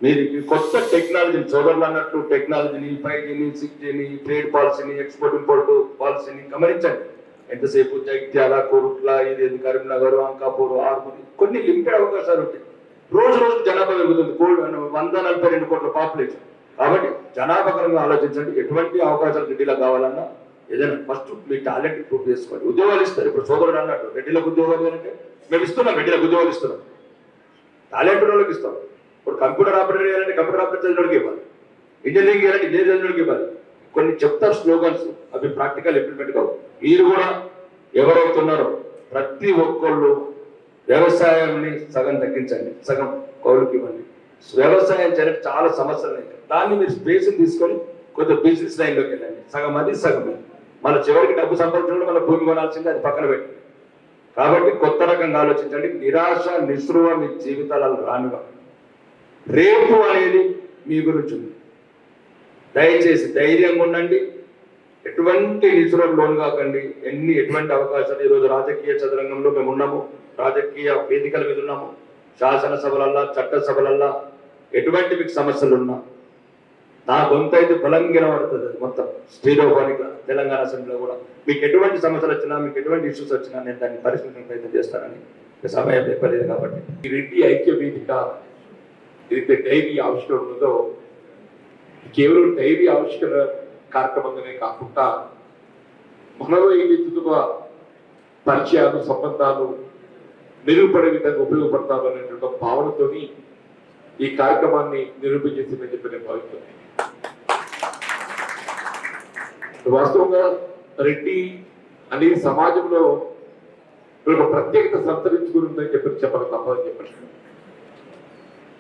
S3: మీరు కొత్త టెక్నాలజీని, సోదరులు అన్నట్టు టెక్నాలజీని, 5Gని, 6Gని, ట్రేడ్ పాలసీని, ఎక్స్పోర్ట్ ఇంపోర్ట్ పాలసీని గమనించండి. ఎంతసేపు జగిత్యాల, కోరుట్ల, ఇది కరీంనగర్, అంకాపూర్, ఆర్మూర్, కొన్ని లిమిటెడ్ అవకాశాలు ఉంటాయి. రోజు రోజు జనాభా పెరుగుతుంది. 142 కోట్ల పాపులేషన్. కాబట్టి జనాభాకరంగా ఆలోచించండి. ఎటువంటి అవకాశాలు రెడ్డిలో కావాలన్నా ఏదైనా ఫస్ట్ మీ టాలెంట్ ప్రూవ్ చేసుకోండి. ఉద్యోగాలు ఇస్తారు. ఇప్పుడు సోదరుడు అన్నట్టు రెడ్డిలకు ఉద్యోగాలు అంటే మేము ఇస్తున్నాం, రెడ్డిలకు ఉద్యోగాలు ఇస్తున్నాం, టాలెంట్ వాళ్ళకి ఇస్తాం. ఇప్పుడు కంప్యూటర్ ఆపరేటర్ చేయాలంటే కంప్యూటర్ ఆపరేటర్ చదివినోడికి ఇవ్వాలి, ఇంజనీరింగ్ చేయాలంటే ఇంజనీరింగ్ చదివినోడికి ఇవ్వాలి. కొన్ని చెప్తారు స్లోగన్స్, అవి ప్రాక్టికల్ ఇంప్లిమెంట్ కావు. మీరు కూడా ఎవరైతున్నారో ప్రతి ఒక్కళ్ళు వ్యవసాయాన్ని సగం తగ్గించండి, సగం కౌలుకి ఇవ్వండి. వ్యవసాయం చేయడానికి చాలా సమస్యలు ఉన్నాయి. దాన్ని మీరు స్పేస్ తీసుకొని కొంచెం బిజినెస్ లైన్లోకి వెళ్ళండి. సగం అది సగం ఇది. మన చివరికి డబ్బు సంపాదించడం మన భూమి కొనాల్సింది, అది పక్కన పెట్టండి. కాబట్టి కొత్త రకంగా ఆలోచించండి. నిరాశ నిస్పృహ మీ జీవితాలలో రానివ్వ. రేపు అనేది మీ గురించి ఉంది. దయచేసి ధైర్యంగా ఉండండి. ఎటువంటి నిస్పృహకు లోను కాకండి. ఎటువంటి అవకాశాలు ఈరోజు రాజకీయ చదరంగంలో మేము ఉన్నాము, రాజకీయ వేదికల మీద ఉన్నాము, శాసనసభలల్లా చట్టసభలల్లా ఎటువంటి మీకు సమస్యలు ఉన్నా నా గొంతు అయితే బలంగా పడుతుంది. మొత్తం స్టీరోఫోనిక్ తెలంగాణ అసెంబ్లీలో కూడా మీకు ఎటువంటి సమస్యలు వచ్చినా, మీకు ఎటువంటి ఇష్యూస్ వచ్చినా నేను దాన్ని పరిష్కరించడానికి ప్రయత్నం చేస్తానని. సమయం చెప్పలేదు కాబట్టి
S4: ఈ రెడ్డి ఐక్య వేదిక ఏదైతే డైరీ ఆవిష్కరణ ఉన్నదో కేవలం డైరీ ఆవిష్కరణ కార్యక్రమంగానే కాకుండా మనలో ఏదైతే పరిచయాలు సంబంధాలు మెరుగుపడే విధంగా ఉపయోగపడతారు అనేటువంటి భావనతోని ఈ కార్యక్రమాన్ని నిరూపించేసిందని చెప్పి నేను భావిస్తున్నాను. వాస్తవంగా రెడ్డి అనేది సమాజంలో ఒక ప్రత్యేకత సంతరించుకుని ఉందని చెప్పి చెప్పక తప్పదని చెప్పండి.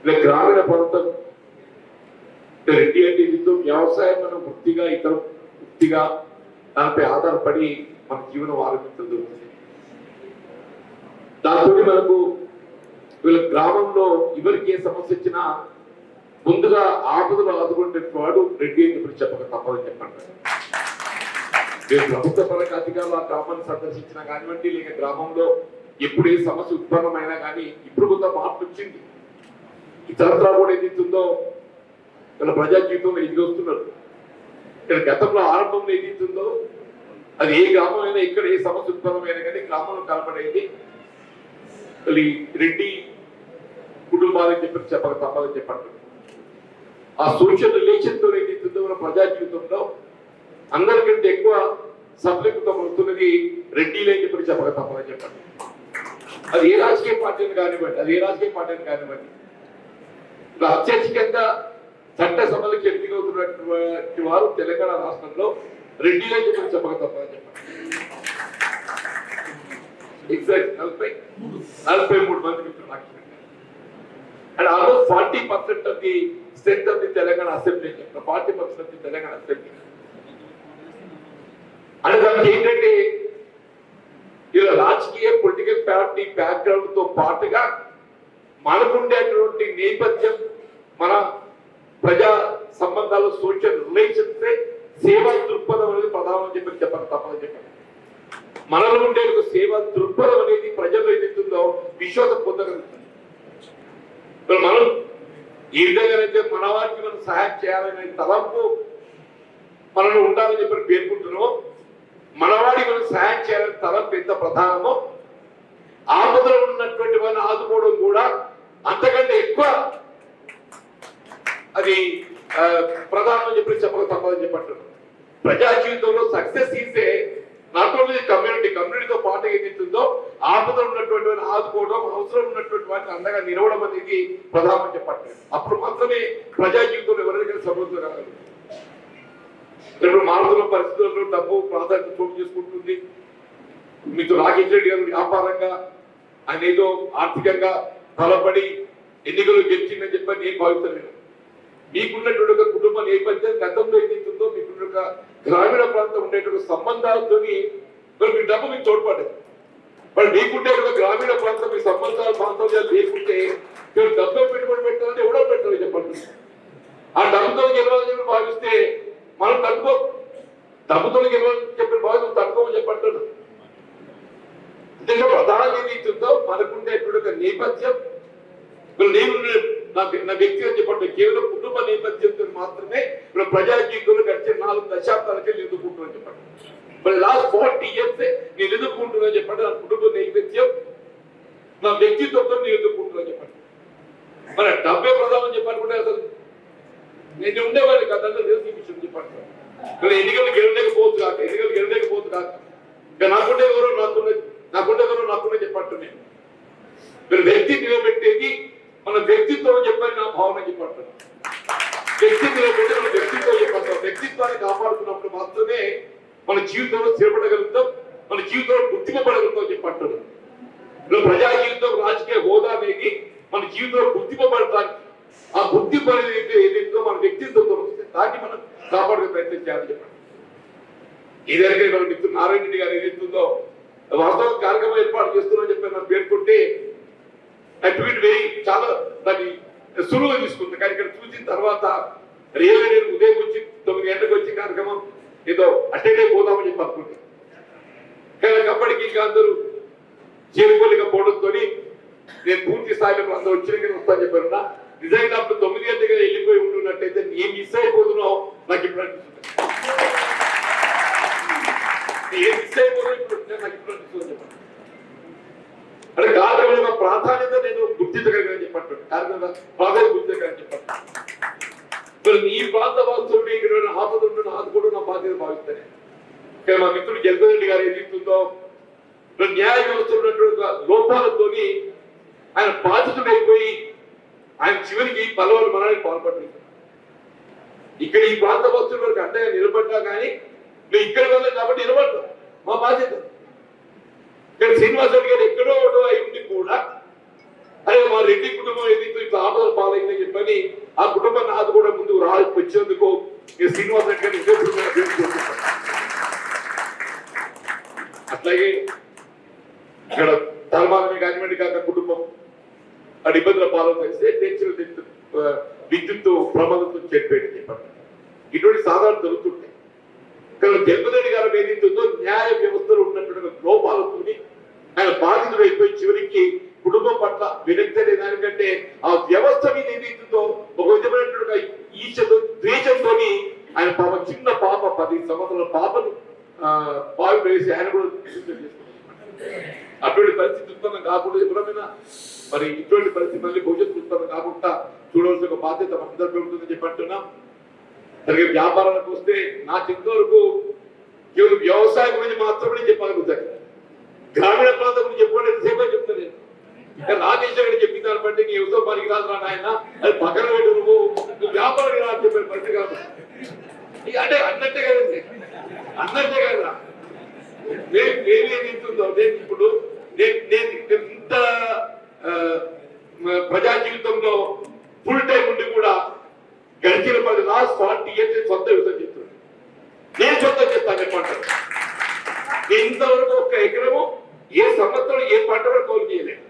S4: ఇలా గ్రామీణ ప్రాంతం రెడ్డి అంటే ఇందులో వ్యవసాయం మనం వృత్తిగా దానిపై ఆధారపడి మన జీవనం ఆరంభించడం జరుగుతుంది. దాంతో మనకు వీళ్ళ గ్రామంలో ఎవరికి ఏ సమస్య వచ్చినా ముందుగా ఆపదలు ఆదుకునే వాడు రెడ్డి అని చెప్పి చెప్పక తప్పదని చెప్పండి. మీరు ప్రభుత్వ పరంగా అధికారులు ఆ గ్రామాన్ని సందర్శించినా కానివ్వండి, లేక గ్రామంలో ఎప్పుడు ఏ సమస్య ఉత్పన్నమైనా కానీ ఇప్పుడు కొంత మార్పు వచ్చింది. ఈ తరతరా కూడా ఏదైతుందో వీళ్ళ ప్రజా జీవితంలో ఎదిగి వస్తున్నారు. ఇక్కడ గతంలో ఆరంభంలో ఏదైతుందో అది ఏ గ్రామం అయినా ఇక్కడ ఏ సమస్య ఉత్పన్నమైనా కానీ గ్రామంలో కనపడేది రెడ్డి కుటుంబాలని చెప్పి చెప్పక తప్పదని చెప్పండి. ఆ సోషల్ రిలేషన్ తో ఏదైతుందో మన ప్రజా జీవితంలో అందరికంటే ఎక్కువ సఫలీకృతం అవుతున్నది రెడ్డిలే అని చెప్పి చెప్పక తప్పదని చెప్పండి. అది ఏ రాజకీయ పార్టీని కానివ్వండి, ఇలా అత్యధికంగా చట్టసభలకు ఎన్నికవుతున్నటువంటి వారు తెలంగాణ రాష్ట్రంలో రెడ్డిలే అని చెప్పి చెప్పక తప్పదని చెప్పండి. ఎగ్జాక్ట్ 43 మంది మిత్రులు and almost 40% of the strength of the Telangana assembly, 40% of the Telangana assembly. అంటే దానికి ఏంటంటే ఇలా రాజకీయ పొలిటికల్ పార్టీ బ్యాక్గ్రౌండ్ తో పాటుగా మనకుండేటువంటి నేపథ్యం, మన ప్రజా సంబంధాలు, సోషల్ రిలేషన్స్, సేవా దృక్పథం అనేది ప్రధానం చెప్పి చెప్పక తప్పని చెప్పండి. మనలో ఉండే ఒక సేవా దృక్పథం అనేది ప్రజల్లో ఏదైతుందో విశ్వాసం పొందగలుగుతుంది. మనం ఏ విధంగానైతే మన వారికి మనం సహాయం చేయాలనే తలంపు మనలో ఉండాలని చెప్పి పేర్కొంటున్నామో, మనవాడికి మనం సహాయం చేయాలని తలంపు ఎంత ప్రధానమో ఆపదలో ఉన్నటువంటి వాళ్ళని ఆదుకోవడం కూడా అంతకంటే ఎక్కువ అది ప్రధానం చెప్పి చెప్పక తప్పదని చెప్పంటున్నాం. ప్రజా జీవితంలో సక్సెస్ ఈసే నాట్ ఓన్లీ కమ్యూనిటీతో పాటు ఏదైతుందో ఆపదలు ఉన్నటువంటి వారిని ఆదుకోవడం, అవసరం ఉన్నటువంటి వారిని అండగా నిలవడం అనేది ప్రధానం చెప్పట్లేదు. అప్పుడు మాత్రమే ప్రజా జీవితంలో ఎవరైనా సమృద్ధి రాగలరు. ఇప్పుడు మారుతున్న పరిస్థితుల్లో డబ్బు ప్రాధాన్యత చోటు చేసుకుంటుంది. మీతో రాకేష్ రెడ్డి గారు వ్యాపారంగా ఆయన ఏదో ఆర్థికంగా బలపడి ఎన్నికలు గెలిచిందని చెప్పి నేను భావిస్తున్నాను. మీకున్నటువంటి ఒక కుటుంబ నేపథ్యం గతంలో ఏదైతుందో మీకున్న ఒక గ్రామీణ ప్రాంతం ఉండేటువంటి సంబంధాలతో మీకు డబ్బు మీకు తోడ్పడేది. మరి మీకుంటే ఒక గ్రామీణ ప్రాంతం మీ సంబంధాలు బాంధవ్యాలు లేకుంటే మీరు డబ్బు పెట్టుబడి పెట్టాలని ఎవడో పెట్టాలి చెప్పండి. ఆ డబ్బుతో గెలవాలని భావిస్తే మనం డబ్బుతో గెలవాలని చెప్పిన భావితం తక్కువ చెప్పంటారు. అంటే ప్రధానంగా ఏదైతుందో మనకుండేటువంటి ఒక నేపథ్యం, నేను నా వ్యక్తిగా చెప్పండి కేవలం కుటుంబ నేపథ్యంతో మాత్రమే ఇప్పుడు ప్రజా జీవితంలో గడిచే 4 దశాబ్దాలకే ఎదుర్కొంటున్నాను చెప్పండి. మరి లాస్ట్ 40 years నేను ఎదుర్కొంటున్నాను చెప్పండి. నా కుటుంబ నేపథ్యం, నా వ్యక్తిత్వంతో నేను ఎదుర్కొంటున్నాను చెప్పండి. మరి డబ్బే ప్రధానం చెప్పాలనుకుంటే అసలు నేను ఉండేవాడిని కదంతా తెలిసి విషయం చెప్పండి. కానీ ఎన్నికలు గెలవలేకపోవచ్చు కాక ఇక నాకుండే గౌరవం నాకున్నది చెప్పండి. నేను మీరు వ్యక్తి నిలబెట్టేది మన వ్యక్తిత్వం చెప్పని నా భావన చెప్పంటారు. వ్యక్తిత్వం ఏంటంటే మన వ్యక్తిత్వం చెప్పంటాం. వ్యక్తిత్వాన్ని కాపాడుకున్నప్పుడు మాత్రమే మన జీవితంలో స్థిరపడగలుగుతాం, మన జీవితంలో గుర్తింపబడగలుగుతాం చెప్పంటారు. ప్రజా జీవితం, రాజకీయ హోదా అనేది మన జీవితంలో గుర్తింపబడటానికి, ఆ గుర్తింపు అనేది ఏదైతే మన వ్యక్తిత్వంతో వస్తుంది, దాన్ని మనం కాపాడుకునే ప్రయత్నం చేయాలని చెప్పండి. ఇదే మన మిత్రుడు నారాయణ రెడ్డి గారు ఏదైతుందో వాస్తవ కార్యక్రమం ఏర్పాటు చేస్తున్నామని చెప్పి మనం పేర్కొంటే ట్వీట్ వేయి చాలా దాన్ని సులువుగా తీసుకుంది. కానీ ఇక్కడ చూసిన తర్వాత రియల్గా నేను ఉదయం వచ్చి 9 గంటలకు వచ్చి కార్యక్రమం ఏదో అటెండ్ అయిపోదామని చెప్పి అనుకుంటే, కానీ అప్పటికి ఇంకా అందరూ చేరుకోలేకపోవడంతో నేను పూర్తి స్థాయిలో అందరూ వచ్చిన వస్తాను చెప్పారు. నిజంగా అప్పుడు 9 గంటలుగా వెళ్ళిపోయి ఉంటున్నట్టయితే నేను మిస్ అయిపోతున్నావు నాకు ఇప్పుడు అనిపిస్తుంది. ఏం మిస్ అయిపోతున్నా ఇప్పుడు నాకు ఇప్పుడు అనిపిస్తుంది చెప్పండి. అంటే కార్యక్రమంలో ప్రాధాన్యత నేను గుర్తించగలిగాను చెప్పండి. కార్యక్రమంలో ప్రాధాన్యత గుర్తించగలని చెప్పండి. మరి ఈ ప్రాంత వాస్తవుడు ఇక్కడ ఆపద ఆదుకోవడం నా బాధ్యత భావిస్తానే. కానీ మా మిత్రుడు జగన్రెడ్డి గారు ఏదైతుందో న్యాయ వ్యవస్థ ఉన్నటువంటి లోపాలతో ఆయన బాధితుడైపోయి ఆయన చివరికి పలవారు మరణానికి పాల్పడలేదు. ఇక్కడ ఈ ప్రాంత వస్తువుల వరకు అండగా నిలబడ్డా కానీ మేము ఇక్కడ వెళ్ళాం కాబట్టి నిలబడ్డాం, మా బాధ్యత. ఇక్కడ శ్రీనివాసరెడ్డి గారు ఎక్కడో అయి ఉండి కూడా అరే మా రెడ్డి కుటుంబం ఏదైతే ఇట్లా ఆపదలు పాలైందని చెప్పని ఆ కుటుంబాన్ని ఆదుకోవడం ముందుకు వచ్చేందుకు శ్రీనివాసరెడ్డి గారిని ఉపయోగించుకుంటున్నారు. అట్లాగే ఇక్కడ ధర్మాలని కానివ్వండి కాక కుటుంబం అది ఇబ్బందుల పాలన చేస్తే విద్యుత్ ప్రమాదంతో చనిపోయింది చెప్పండి. ఇటువంటి సాధారణ జరుగుతుంటాయి. కానీ జగన్రెడ్డి గారు ఏదైతుందో న్యాయ వ్యవస్థలో ఉన్నటువంటి లోపాలతో ఆయన బాధితుడు అయిపోయి చివరికి కుటుంబం పట్ల విరక్తి అనే దానికంటే ఆ వ్యవస్థ మీద ఏదైతుందో ఒక విధమైనటువంటి ఈశతో ద్వేషంతో ఆయన పాప చిన్న పాప 10 సంవత్సరాల పాపను బావి వేసి ఆయన కూడా అటువంటి పరిస్థితి ఉత్పన్నం కాకుండా ఎవరైనా మరి ఇటువంటి పరిస్థితి మళ్ళీ భవిష్యత్తు ఉత్పన్నం కాకుండా చూడవలసిన ఒక బాధ్యత మనందరికీ ఉంటుందని చెప్పి అంటున్నాం. అలాగే వ్యాపారాలకు వస్తే నా చిన్న వరకు కేవలం వ్యవసాయం గురించి మాత్రమే చెప్పగలుగుతాను. గ్రామీణ ప్రాంతం గురించి చెప్పడం సేపే చెప్తాను నేను. రాజేష్ గారు చెప్పిన దాన్ని బట్టి నీ ఎవరితో పనికి రాదు ఆయన అది పక్కన పెట్టి నువ్వు వ్యాపారం రాని చెప్పారు పరిస్థితి కాదు. అంటే అన్నట్టే కదండి, అన్నట్టే కదా. నేనేంటుందో నేను ఇప్పుడు నేను ఇంత ప్రజా జీవితంలో ఫుల్ టైం ఉండి కూడా గడిచిన 10 లాస్ట్ 40 years సొంత వ్యవసాయం చేస్తున్నాను. నేను సొంతం చేస్తాను చెప్పంటారు. నేను ఇంతవరకు ఒక ఎకరము ఏ సంవత్సరం ఏ పంట కూడా కౌలు చేయలేదు.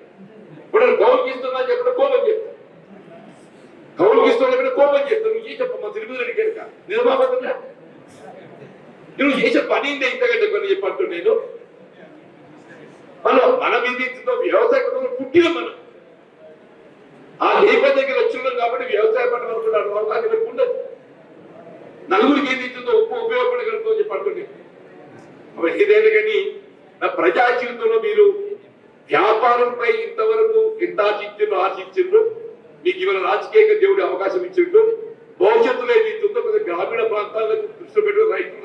S4: ఇప్పుడు కౌలుకి ఇస్తున్నా చెప్పడం కోపం చెప్తాను, కౌలుకి ఇస్తున్నా కోపం చెప్తాను. నువ్వు చేసే మా తిరుపతి కనుక నిజమాబద్దా నువ్వు చేసే పని ఇంతకంటే పని చెప్పంటు నేను మన మీద వ్యవసాయ కుటుంబం పుట్టిన మనం ఆ నేపథ్యంగా వచ్చున్నాం కాబట్టి వ్యవసాయ పంట అవకాశం ఉండదు. నలుగురికి ఏది ఇస్తుందో ఉపయోగపడగలుగుతుందో చెప్పండి. ఏదైనా కానీ నా ప్రజా జీవితంలో మీరు వ్యాపారంపై ఇంతవరకు ఎంత ఆశించిండ్రు మీకు ఇవాళ రాజకీయంగా దేవుడి అవకాశం ఇచ్చిండ్రు. భవిష్యత్తులో ఏది ఇస్తుందో గ్రామీణ ప్రాంతాలకు దృష్టి పెట్టు రైతులు